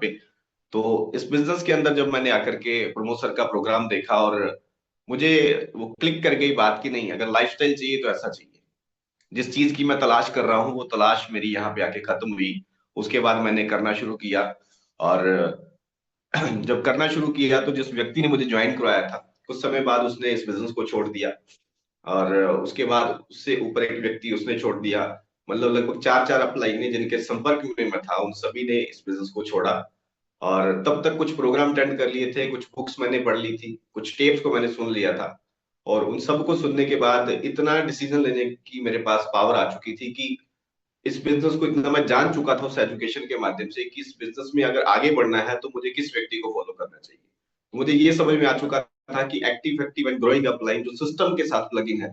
पे। तो इस बिजनेस के अंदर जब मैंने आकर के प्रमोद सर का प्रोग्राम देखा, और मुझे वो क्लिक कर गई बात की नहीं, अगर लाइफस्टाइल चाहिए तो ऐसा चाहिए। जिस चीज की मैं तलाश कर रहा हूँ वो तलाश मेरी यहाँ पे आके खत्म हुई। उसके बाद मैंने करना शुरू किया। और जब करना शुरू किया तो जिस व्यक्ति ने मुझे ज्वाइन करवाया था, कुछ समय बाद उसने इस बिजनेस को छोड़ दिया। और उसके बाद उससे ऊपर एक व्यक्ति उसने छोड़ दिया। मतलब लगभग चार चार अपलाइन जिनके संपर्क में मैं था, उन सभी ने इस बिजनेस को छोड़ा। और तब तक कुछ प्रोग्राम अटेंड कर लिए थे, कुछ बुक्स मैंने पढ़ ली थी, कुछ टेप्स को मैंने सुन लिया था। और उन सब को सुनने के बाद इतना डिसीजन लेने की मेरे पास पावर आ चुकी थी कि इस बिजनेस को इतना मैं जान चुका था उस एजुकेशन के माध्यम से कि इस बिजनेस में अगर आगे बढ़ना है तो मुझे किस व्यक्ति को फॉलो करना चाहिए। तो मुझे ये समझ में आ चुका था कि active active and growing upline जो सिस्टम के साथ प्लग इन है,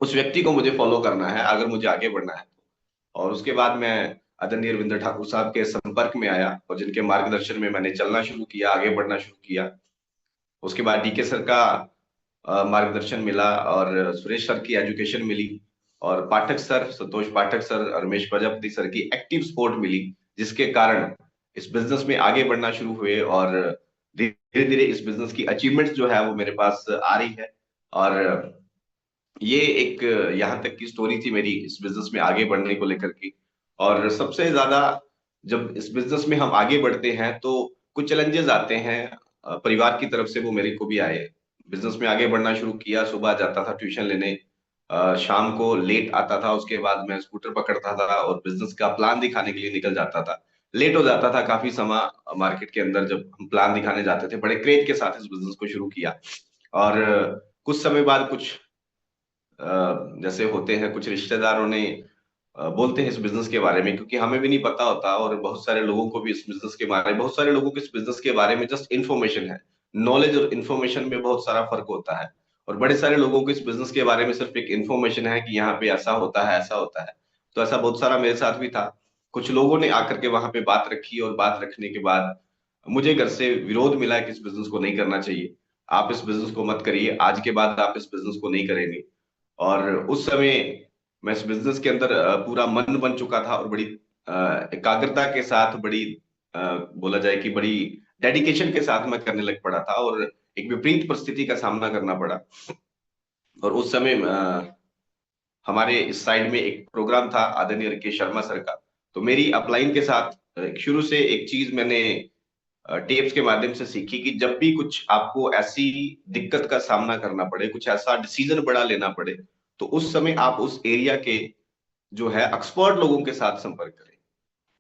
उस व्यक्ति को मुझे फॉलो करना है अगर मुझे आगे बढ़ना है। और उसके बाद मैं आदरणीय रविंद्र ठाकुर साहब के संपर्क में आया, और जिनके मार्गदर्शन में मैंने चलना शुरू किया, आगे बढ़ना शुरू किया। उसके बाद डीके सर का मार्गदर्शन मिला, और सुरेश सर की एजुकेशन मिली, और पाठक सर, संतोष पाठक सर, रमेश प्रजापति सर की एक्टिव सपोर्ट मिली, जिसके कारण इस बिजनेस में आगे बढ़ना शुरू हुए। और धीरे धीरे इस बिजनेस की अचीवमेंट्स जो है वो मेरे पास आ रही है। और ये एक यहाँ तक की स्टोरी थी मेरी इस बिजनेस में आगे बढ़ने को लेकर की। और सबसे ज्यादा जब इस बिजनेस में हम आगे बढ़ते हैं तो कुछ चैलेंजेस आते हैं परिवार की तरफ से, वो मेरे को भी आए। बिजनेस में आगे बढ़ना शुरू किया, सुबह जाता था ट्यूशन लेने, शाम को लेट आता था, उसके बाद मैं स्कूटर पकड़ता था और बिजनेस का प्लान दिखाने के लिए निकल जाता था। लेट हो जाता था काफी समय मार्केट के अंदर जब हम प्लान दिखाने जाते थे। बड़े क्रेज के साथ इस बिजनेस को शुरू किया। और कुछ समय बाद कुछ जैसे होते हैं कुछ रिश्तेदारों ने बोलते हैं इस बिजनेस के बारे में, क्योंकि हमें भी नहीं पता होता, और बहुत सारे लोगों को भी इस बिजनेस के बारे में, बहुत सारे लोगों को इस बिजनेस के बारे में जस्ट इन्फॉर्मेशन है। नॉलेज और इन्फॉर्मेशन में बहुत सारा फर्क होता है। और बड़े सारे लोगों को इस बिजनेस के बारे में सिर्फ एक इन्फॉर्मेशन है कि यहाँ पे ऐसा होता है, ऐसा होता है। तो ऐसा बहुत सारा मेरे साथ भी था। कुछ लोगों ने आकर के वहां पे बात रखी, और बात रखने के बाद मुझे घर से विरोध मिला कि इस बिजनेस को नहीं करना चाहिए, आप इस बिजनेस को मत करिए, आज के बाद आप इस बिजनेस को नहीं करेंगे। और उस समय मैं इस बिजनेस के अंदर पूरा मन बन चुका था, और बड़ी एकाग्रता के साथ, बड़ी बोला जाए कि बड़ी डेडिकेशन के साथ मैं करने लग पड़ा था, और एक विपरीत परिस्थिति का सामना करना पड़ा। और उस समय हमारे इस साइड में एक प्रोग्राम था आदरणीय राकेश शर्मा सर का। तो मेरी अपलाइन के साथ शुरू से एक चीज मैंने टेप्स के माध्यम से सीखी कि जब भी कुछ आपको ऐसी दिक्कत का सामना करना पड़े, कुछ ऐसा डिसीजन बड़ा लेना पड़े, तो उस समय आप उस एरिया के जो है एक्सपर्ट लोगों के साथ संपर्क करें,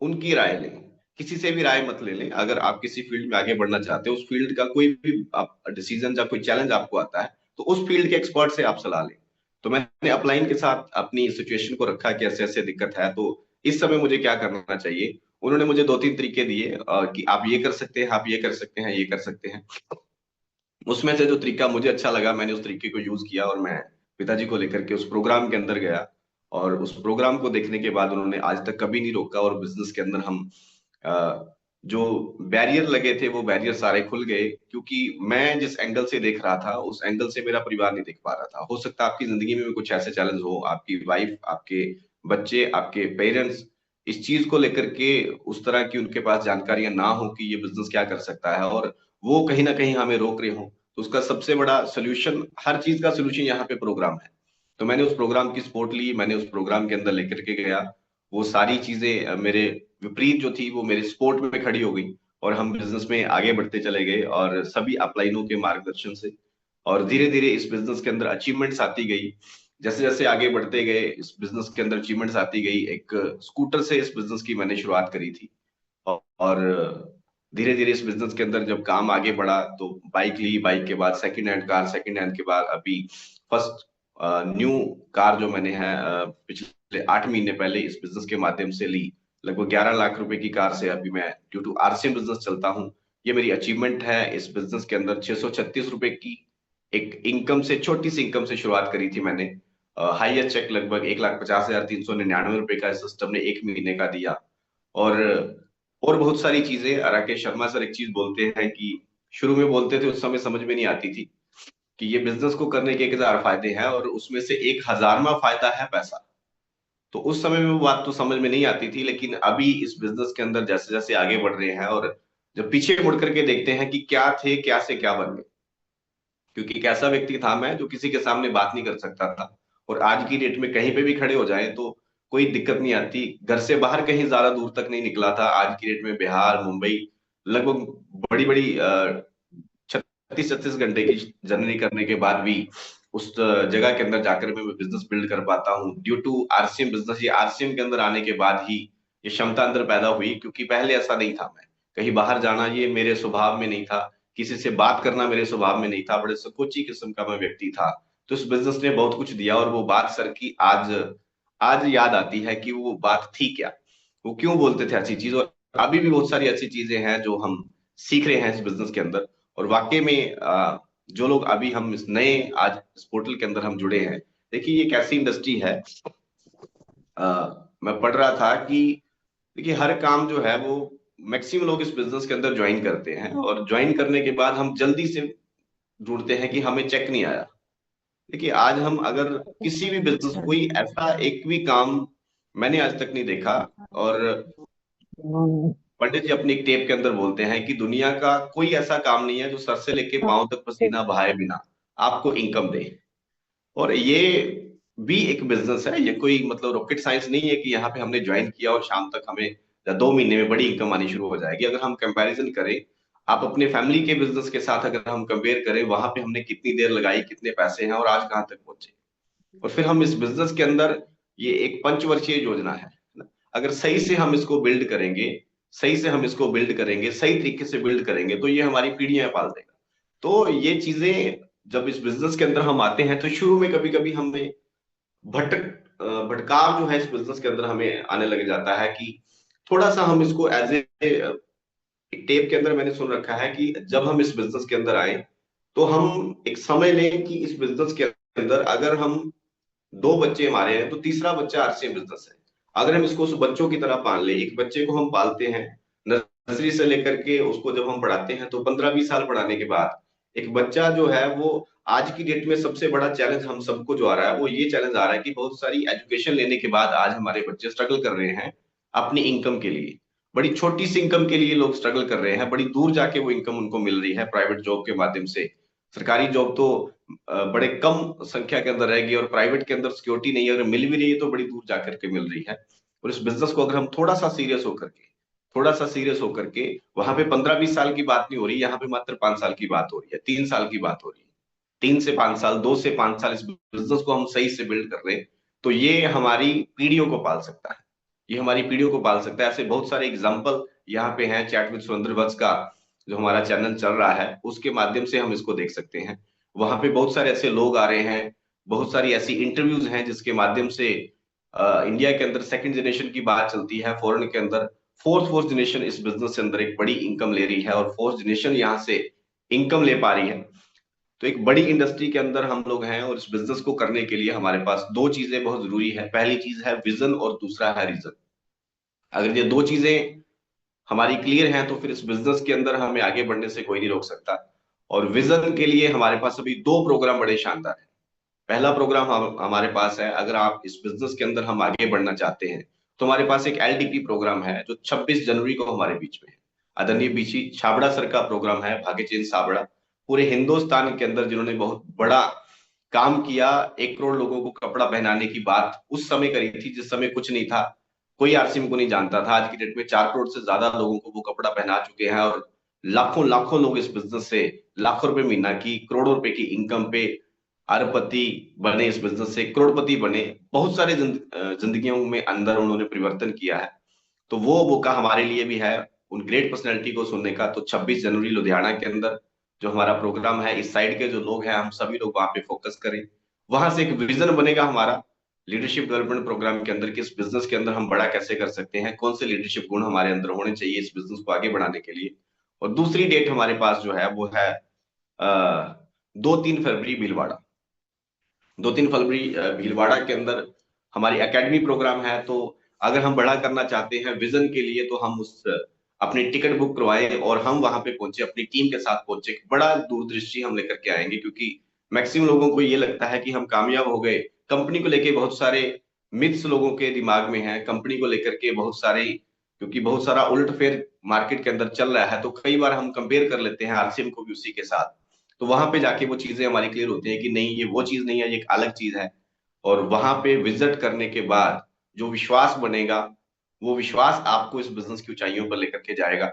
उनकी राय लें। किसी से भी राय मत ले लें। अगर आप किसी फील्ड में आगे बढ़ना चाहते हो, उस फील्ड का कोई भी आप डिसीजन या कोई चैलेंज आपको आता है, तो उस फील्ड के एक्सपर्ट से आप सलाह लें। तो मैंने अपलाइन के साथ अपनी सिचुएशन को रखा कि ऐसे ऐसे दिक्कत है, तो इस समय मुझे क्या करना चाहिए। उन्होंने मुझे दो तीन तरीके दिए कि आप ये कर सकते हैं, आप ये कर सकते हैं, ये कर सकते हैं। उसमें से जो तरीका मुझे अच्छा लगा, मैंने उस तरीके को यूज किया, और मैं पिताजी को लेकर के उस प्रोग्राम के अंदर गया। और उस प्रोग्राम को देखने के बाद उन्होंने आज तक कभी नहीं रोका, और बिजनेस के अंदर हम जो बैरियर लगे थे वो बैरियर सारे खुल गए, क्योंकि मैं जिस एंगल से देख रहा था उस एंगल से मेरा परिवार नहीं देख पा रहा था। हो सकता है आपकी जिंदगी में भी कुछ ऐसे चैलेंज हो, आपकी वाइफ, आपके बच्चे, आपके पेरेंट्स इस चीज को लेकर के उस तरह की उनके पास जानकारियां ना हो कि ये बिजनेस क्या कर सकता है, और वो कहीं ना कहीं हमें रोक रहे हो। तो उसका सबसे बड़ा सोल्यूशन, हर चीज का सोल्यूशन यहाँ पे प्रोग्राम है। तो मैंने उस प्रोग्राम की सपोर्ट ली, मैंने उस प्रोग्राम के अंदर लेकर के गया। वो सारी चीजें मेरे विपरीत जो थी वो मेरे सपोर्ट में खड़ी हो गई, और हम बिजनेस में आगे बढ़ते चले गए, और सभी अपलाइनों के मार्गदर्शन से। और धीरे धीरे इस बिजनेस के अंदर अचीवमेंट्स आती गई। जैसे जैसे आगे बढ़ते गए इस बिजनेस के अंदर अचीवमेंट्स आती गई। एक स्कूटर से इस बिजनेस की मैंने शुरुआत करी थी। और धीरे धीरे इस बिजनेस के अंदर जब काम आगे बढ़ा तो बाइक ली, बाइक के बाद second hand car, second hand के बाद अभी फर्स्ट न्यू कार जो मैंने है पिछले 8 महीने पहले इस बिजनेस के माध्यम से ली। लगभग 11 लाख रुपए की कार से अभी मैं ड्यू टू आरसीएम बिजनेस चलता हूँ। ये मेरी अचीवमेंट है इस बिजनेस के अंदर। 636 रुपए की एक इनकम से, छोटी सी इनकम से शुरुआत करी थी मैंने। हाईएस्ट चेक लगभग 1,50,399 रुपए का इस सिस्टम ने 1 महीने का दिया। और बहुत सारी चीजें राकेश शर्मा सर एक चीज बोलते हैं कि शुरू में बोलते थे, उस समय समझ में नहीं आती थी कि ये बिजनेस को करने के 1,000 फायदे हैं और उसमें से 1,000वां फायदा है पैसा। तो उस समय में वो बात तो समझ में नहीं आती थी, लेकिन अभी इस बिजनेस के अंदर जैसे जैसे आगे बढ़ रहे हैं और जब पीछे मुड़ करके देखते हैं कि क्या थे, क्या से क्या बन गए। क्योंकि एक ऐसा व्यक्ति था मैं जो किसी के सामने बात नहीं कर सकता था, और आज की डेट में कहीं पे भी खड़े हो जाए तो कोई दिक्कत नहीं आती। घर से बाहर कहीं ज्यादा दूर तक नहीं निकला था, आज की डेट में बिहार, मुंबई, लगभग बड़ी बड़ी 36-36 घंटे की जर्नी करने के बाद भी उस जगह के अंदर जाकर मैं बिजनेस बिल्ड कर पाता हूँ, ड्यू टू आरसीएम बिजनेस। ये आरसीएम के अंदर आने के बाद ही ये क्षमता अंदर पैदा हुई, क्योंकि पहले ऐसा नहीं था। मैं कहीं बाहर जाना ये मेरे स्वभाव में नहीं था, किसी से बात करना मेरे स्वभाव में नहीं था, बड़े संकोची किस्म का मैं व्यक्ति था। तो इस बिजनेस ने बहुत कुछ दिया, और वो बात सर की आज आज याद आती है कि वो बात थी क्या, वो क्यों बोलते थे अच्छी चीज। और अभी भी बहुत सारी अच्छी चीजें हैं जो हम सीख रहे हैं इस बिजनेस के अंदर। और वाकई में जो लोग अभी हम इस नए आज इस पोर्टल के अंदर हम जुड़े हैं, देखिए ये एक ऐसी इंडस्ट्री है। मैं पढ़ रहा था कि देखिए हर काम जो है वो मैक्सिमम लोग इस बिजनेस के अंदर ज्वाइन करते हैं, और ज्वाइन करने के बाद हम जल्दी से ढूंढते हैं कि हमें चेक नहीं आया। देखिए आज हम अगर किसी भी बिजनेस, अच्छा। कोई ऐसा एक भी काम मैंने आज तक नहीं देखा। और पंडित जी अपनी एक टेप के अंदर बोलते हैं कि दुनिया का कोई ऐसा काम नहीं है जो सर से लेके पांव तक पसीना बहाए बिना आपको इनकम दे। और ये भी एक बिजनेस है, ये कोई मतलब रॉकेट साइंस नहीं है कि यहाँ पे हमने ज्वाइन किया और शाम तक हमें या 2 महीने में बड़ी इनकम आनी शुरू हो जाएगी। अगर हम कंपैरिजन करें, आप अपने फैमिली के बिजनेस के साथ अगर हम कंपेयर करें, वहां पे हमने कितनी देर लगाई, कितने पैसे हैं, और आज कहाँ तक पहुंचे। और फिर हम इस बिजनेस के अंदर, ये एक पंचवर्षीय योजना है ना? अगर सही से हम इसको बिल्ड करेंगे, सही से हम इसको बिल्ड करेंगे, सही तरीके से बिल्ड करेंगे, तो ये हमारी पीढ़ियां पाल देगा। तो ये चीजें जब इस बिजनेस के अंदर हम आते हैं, तो शुरू में कभी कभी हमें भटकाव जो है इस बिजनेस के अंदर हमें आने लग जाता है कि थोड़ा सा हम इसको एज ए टेप के अंदर मैंने सुन रखा है कि जब हम इस बिजनेस के अंदर आए, तो हम एक समय लें कि इस बिजनेस के अंदर अगर हम 2 बच्चे हमारे हैं तो तीसरा बच्चा आरसीएम बिजनेस है। अगर हम इसको उस बच्चों की तरह पाल ले, एक बच्चे को हम पालते हैं नर्सरी से लेकर के उसको जब हम पढ़ाते हैं, तो 15-20 साल पढ़ाने के बाद एक बच्चा जो है वो, आज की डेट में सबसे बड़ा चैलेंज हम सबको जो आ रहा है वो ये चैलेंज आ रहा है कि बहुत सारी एजुकेशन लेने के बाद आज हमारे बच्चे स्ट्रगल कर रहे हैं अपनी इनकम के लिए। बड़ी छोटी सी इनकम के लिए लोग स्ट्रगल कर रहे हैं, बड़ी दूर जाके वो इनकम उनको मिल रही है प्राइवेट जॉब के माध्यम से। सरकारी जॉब तो बड़े कम संख्या के अंदर रहेगी, और प्राइवेट के अंदर सिक्योरिटी नहीं है, अगर मिल भी रही है तो बड़ी दूर जाकर के मिल रही है। और इस बिजनेस को अगर हम थोड़ा सा सीरियस होकर के, वहां पे 15-20 साल की बात नहीं हो रही, यहाँ पे मात्र 5 साल की बात हो रही है, 3 साल की बात हो रही है। 3 से 5 साल, 2 से 5 साल इस बिजनेस को हम सही से बिल्ड कर रहे हैं, तो ये हमारी पीढ़ियों को पाल सकता है। ये हमारी पीढ़ियों को पाल सकता है। ऐसे बहुत सारे एग्जाम्पल यहाँ पे हैं, चैट विद सुरेंद्र वत्स का जो हमारा चैनल चल रहा है उसके माध्यम से हम इसको देख सकते हैं। वहां पे बहुत सारे ऐसे लोग आ रहे हैं, बहुत सारी ऐसी इंटरव्यूज हैं जिसके माध्यम से इंडिया के अंदर सेकंड जनरेशन की बात चलती है, फॉरेन के अंदर फोर्थ जनरेशन इस बिजनेस के अंदर एक बड़ी इनकम ले रही है, और फोर्थ जनरेशन यहाँ से इनकम ले पा रही है। तो एक बड़ी इंडस्ट्री के अंदर हम लोग हैं, और इस बिजनेस को करने के लिए हमारे पास 2 चीजें बहुत जरूरी है। पहली चीज है विजन, और दूसरा है रीजन। अगर ये 2 चीजें हमारी क्लियर हैं, तो फिर इस बिजनेस के अंदर हमें आगे बढ़ने से कोई नहीं रोक सकता। और विजन के लिए हमारे पास अभी 2 प्रोग्राम बड़े शानदार हैं। पहला प्रोग्राम हमारे पास है, अगर आप इस बिजनेस के अंदर हम आगे बढ़ना चाहते हैं, तो हमारे पास एक एलडीपी प्रोग्राम है जो 26 जनवरी को हमारे बीच में है। आदरणीय बीची छाबड़ा सर का प्रोग्राम है, भाग्यचंद छाबड़ा, पूरे हिंदुस्तान के अंदर जिन्होंने बहुत बड़ा काम किया। 1 करोड़ लोगों को कपड़ा पहनाने की बात उस समय करी थी जिस समय कुछ नहीं था, कोई आरसीएम को नहीं जानता था। आज की डेट में 4 करोड़ से ज्यादा लोगों को वो कपड़ा पहना चुके हैं, और लाखों लाखों लोग इस बिजनेस से लाखों रुपए महीना की, करोड़ों रुपए की इनकम पे अरबपति बने, इस बिजनेस से करोड़पति बने। बहुत सारे जिंदगियों में अंदर उन्होंने परिवर्तन किया है। तो वो मौका हमारे लिए भी है उन ग्रेट पर्सनैलिटी को सुनने का। तो 26 जनवरी लुधियाना के अंदर जो हमारा प्रोग्राम है, इस साइड के जो लोग हैं हम सभी लोग वहां पे फोकस करें। वहां से एक विजन बनेगा हमारा लीडरशिप डेवलपमेंट प्रोग्राम के अंदर कि इस बिजनेस के अंदर हम बड़ा कैसे कर सकते हैं, कौन से लीडरशिप गुण हमारे अंदर होने चाहिए इस बिजनेस को आगे बढ़ाने के लिए। और दूसरी डेट हमारे पास जो है वो है 2-3 फरवरी भीलवाड़ा। 2-3 फरवरी भीलवाड़ा के अंदर हमारी एकेडमी प्रोग्राम है। तो अगर हम बड़ा करना चाहते हैं विजन के लिए, तो हम उस अपनी टिकट बुक करवाएं और हम वहां पे पहुंचे, अपनी टीम के साथ पहुंचे, बड़ा दूरदृष्टि हम लेकर के आएंगे। क्योंकि मैक्सिमम लोगों को ये लगता है कि हम कामयाब हो गए, कंपनी को लेके बहुत सारे मिथ्स लोगों के दिमाग में है कंपनी को लेकर के, बहुत सारे, क्योंकि बहुत सारा उलट फेर मार्केट के अंदर चल रहा है, तो कई बार हम कंपेयर कर लेते हैं आरसीएम को भी उसी के साथ। तो वहां पे जाके वो चीजें हमारी क्लियर होती है कि नहीं, ये वो चीज नहीं है, ये एक अलग चीज है। और वहां पे विजिट करने के बाद जो विश्वास बनेगा, वो विश्वास आपको इस बिजनेस की ऊंचाइयों पर लेकर के जाएगा।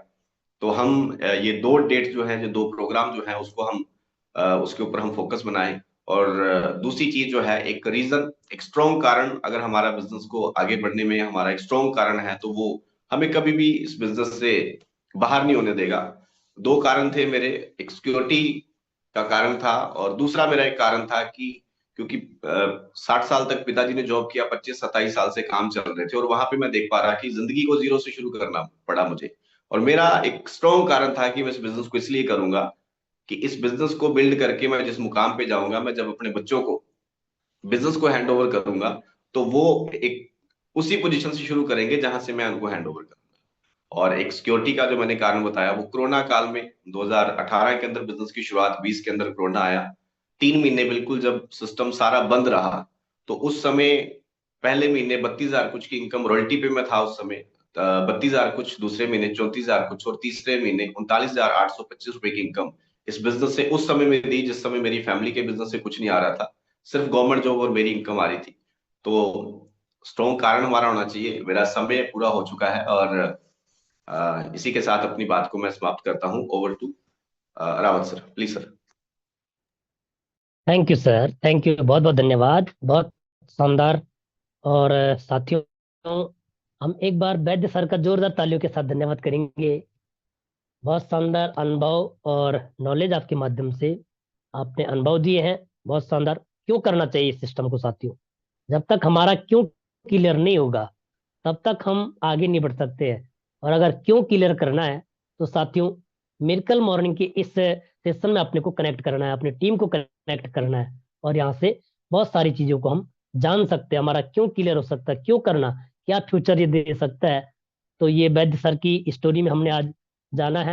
तो हम ये दो डेट जो है, जो दो प्रोग्राम जो है, उसको हम उसके ऊपर हम फोकस बनाएं। और दूसरी चीज जो है, एक रीजन, एक स्ट्रॉन्ग कारण, अगर हमारा बिजनेस को आगे बढ़ने में हमारा एक स्ट्रॉन्ग कारण है, तो वो हमें कभी भी इस बिजनेस से बाहर नहीं होने देगा। दो कारण थे मेरे, एक सिक्योरिटी का कारण था, और दूसरा मेरा एक कारण था कि क्योंकि 60 साल तक पिताजी ने जॉब किया, 25-27 साल से काम चल रहे थे, और वहां पे मैं देख पा रहा कि जिंदगी को जीरो से शुरू करना पड़ा मुझे। और मेरा एक स्ट्रॉन्ग कारण था कि मैं इस बिजनेस को इसलिए करूंगा कि इस बिजनेस को बिल्ड करके मैं जिस मुकाम पे जाऊंगा, मैं जब अपने बच्चों को बिजनेस को हैंड ओवर करूंगा, तो वो एक उसी पोजीशन से शुरू करेंगे जहां से मैं उनको हैंड ओवर करूंगा। और एक सिक्योरिटी का जो मैंने कारण बताया, वो कोरोना काल में 2018 के अंदर बिजनेस की शुरुआत, 20 के अंदर कोरोना आया। 3 महीने बिल्कुल जब सिस्टम सारा बंद रहा, तो उस समय पहले महीने 32,000 कुछ की इनकम रॉयल्टी पे मैं था उस समय, 32,000 कुछ, दूसरे महीने 34,000 कुछ, और तीसरे महीने 39,825 रुपए की इनकम इस बिजनेस से उस समय में दी, जिस समय मेरी फैमिली के बिजनेस से कुछ नहीं आ रहा था, सिर्फ गवर्नमेंट जॉब और मेरी इनकम आ रही थी। तो स्ट्रॉन्ग कारण हमारा होना चाहिए। मेरा समय पूरा हो चुका है, और इसी के साथ अपनी बात को मैं समाप्त करता हूँ। Over to Rawat sir, please sir. Thank you sir, thank you, बहुत बहुत धन्यवाद, बहुत शानदार। और साथियों, हम एक बार वैद्य सर का जोरदार तालियों के साथ धन्यवाद करेंगे। बहुत शानदार अनुभव और नॉलेज आपके माध्यम से आपने अनुभव दिए हैं, बहुत शानदार। क्यों करना चाहिए इस सिस्टम को साथियों? जब तक हमारा क्यों क्लियर नहीं होगा, तब तक हम आगे नहीं बढ़ सकते हैं। और अगर क्यों क्लियर करना है, तो साथियों, मिरेकल मॉर्निंग की इस सेशन में अपने को कनेक्ट करना है, अपनी टीम को कनेक्ट करना है, और यहाँ से बहुत सारी चीजों को हम जान सकते हैं। हमारा क्यों क्लियर हो सकता है, क्यों करना, क्या फ्यूचर ये दे सकता है। तो ये वैद्य सर की स्टोरी में हमने आज जाना है।